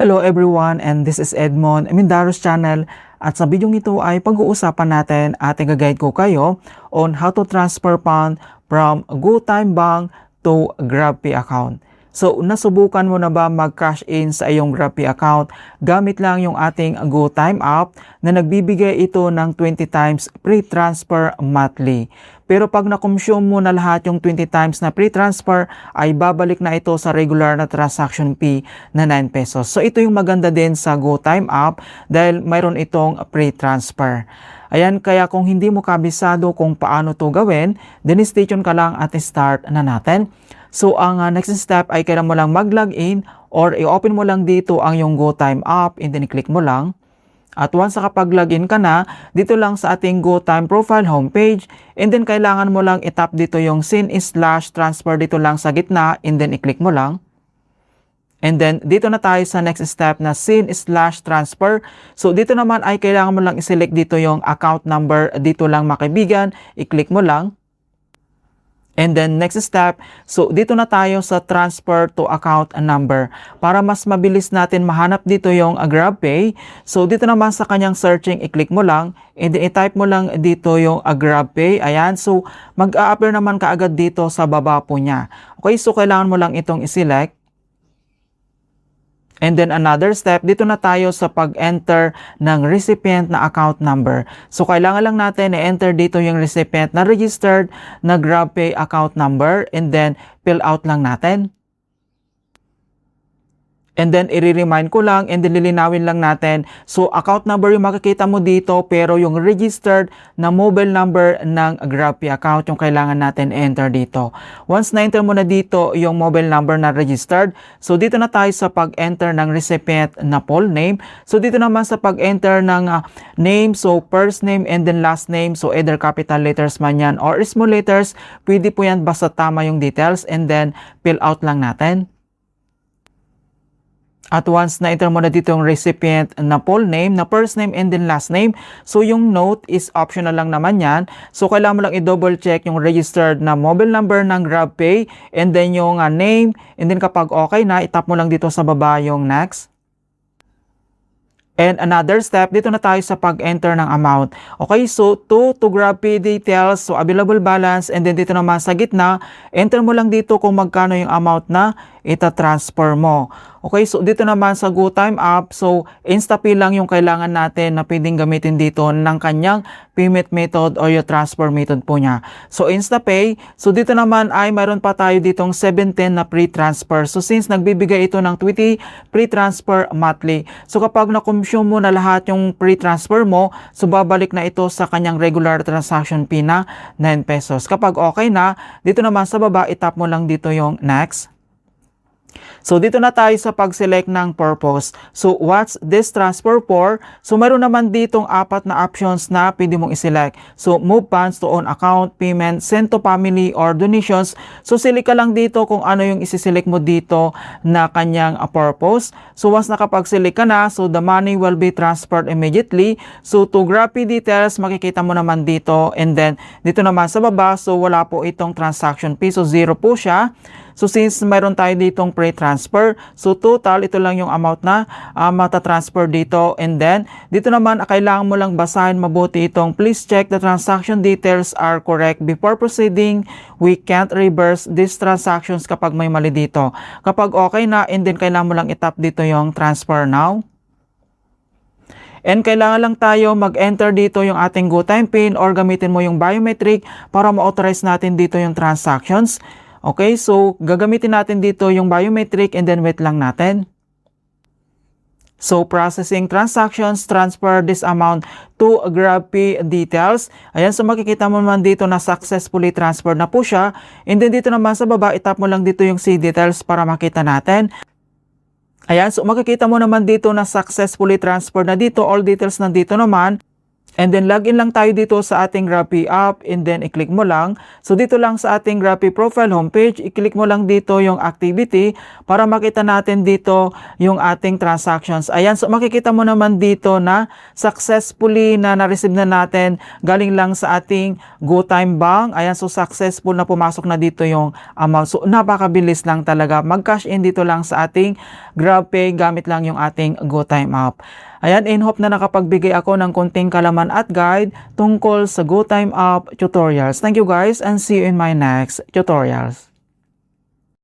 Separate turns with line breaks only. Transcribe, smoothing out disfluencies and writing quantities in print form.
Hello everyone, and this is Edmond, Mindaros Channel, at sa video ito ay pag-uusapan natin at i-guide ko kayo on how to transfer fund from GoTime Bank to GrabPay account. So, nasubukan mo na ba mag-cash in sa iyong GrabPay account gamit lang yung ating GoTime app na nagbibigay ito ng 20 times free transfer monthly. Pero pag na-consume mo na lahat yung 20 times na free transfer, ay babalik na ito sa regular na transaction fee na 9 pesos. So, ito yung maganda din sa GoTime app dahil mayroon itong free transfer. Ayan, kaya kung hindi mo kabisado kung paano to gawin, then stay tuned ka lang at start na natin. So, ang next step ay kailangan mo lang mag-login or i-open mo lang dito ang yung GoTime app and then i-click mo lang. At once nakapag-login ka na, dito lang sa ating GoTime profile homepage and then kailangan mo lang i-tap dito yung send/transfer dito lang sa gitna and then i-click mo lang. And then dito na tayo sa next step na send/transfer. So dito naman ay kailangan mo lang i-select dito yung account number dito lang mga kaibigan, i-click mo lang. And then next step, so dito na tayo sa transfer to account number. Para mas mabilis natin mahanap dito yung GrabPay. So dito naman sa kanyang searching, i-click mo lang and then i-type mo lang dito yung GrabPay. Ayan, so mag-a-appear naman kaagad dito sa baba po niya. Okay, so kailangan mo lang itong i-select. And then another step, dito na tayo sa pag-enter ng recipient na account number. So kailangan lang natin i-enter dito yung recipient na registered na GrabPay account number and then fill out lang natin. And then i-remind ko lang and then lilinawin lang natin. So account number yung makikita mo dito pero yung registered na mobile number ng GrabPay account yung kailangan natin enter dito. Once na-enter mo na dito yung mobile number na registered, so dito na tayo sa pag-enter ng recipient na full name. So dito naman sa pag-enter ng name, so first name and then last name, so either capital letters man yan or small letters, pwede po yan basta tama yung details and then fill out lang natin. At once na-enter mo na dito yung recipient na full name, na first name and then last name, so yung note is optional lang naman yan. So kailangan mo lang i-double check yung registered na mobile number ng GrabPay and then yung name and then kapag okay na, itap mo lang dito sa baba yung next. And another step, dito na tayo sa pag-enter ng amount. Okay, so to GrabPay details, so available balance, and then dito naman sa gitna, enter mo lang dito kung magkano yung amount na ita-transfer mo. Okay, so dito naman sa GoTime app, so InstaPay lang yung kailangan natin na pwedeng gamitin dito ng kanyang payment method or yung transfer method po niya. So InstaPay, so dito naman ay mayroon pa tayo ditong 710 na free transfer. So since nagbibigay ito ng 20 free transfer monthly, so kapag na-consume mo na lahat yung free transfer mo, so babalik na ito sa kanyang regular transaction fee na 9 pesos. Kapag okay na, dito naman sa baba, itap mo lang dito yung next. So dito na tayo sa pag-select ng purpose. So what's this transfer for? So meron naman ditong apat na options na pwede mong i-select. So move funds to own account, payment, send to family, or donations. So select ka lang dito kung ano yung isi-select mo dito na kanyang purpose. So once nakapag-select ka na, so the money will be transferred immediately. So to GrabPay details, makikita mo naman dito. And then dito naman sa baba, so wala po itong transaction fee. So zero po siya. So since mayroon tayo ditong pre-transfer, so total, ito lang yung amount na matatransfer dito. And then, dito naman, kailangan mo lang basahin mabuti itong please check the transaction details are correct before proceeding. We can't reverse these transactions kapag may mali dito. Kapag okay na, and then kailangan mo lang itap dito yung transfer now. And kailangan lang tayo mag-enter dito yung ating GoTime PIN or gamitin mo yung biometric para ma-authorize natin dito yung transactions. Okay, so gagamitin natin dito yung biometric and then wait lang natin. So processing transactions, transfer this amount to GrabPay details. Ayan, so makikita mo naman dito na successfully transferred na po siya. And then dito naman sa baba, itap mo lang dito yung see details para makita natin. Ayan, so makikita mo naman dito na successfully transferred na dito. All details na dito naman. And then login lang tayo dito sa ating GrabPay app and then i-click mo lang. So dito lang sa ating GrabPay profile homepage, i-click mo lang dito yung activity para makita natin dito yung ating transactions. Ayan, so makikita mo naman dito na successfully na na-receive na natin galing lang sa ating GoTime Bank. Ayan, so successful na pumasok na dito yung amount. So napakabilis lang talaga. Mag-cash in dito lang sa ating GrabPay gamit lang yung ating GoTime app. Ayan, in hope na nakapagbigay ako ng konting kalaman at guide tungkol sa GoTime app tutorials. Thank you guys and see you in my next tutorials.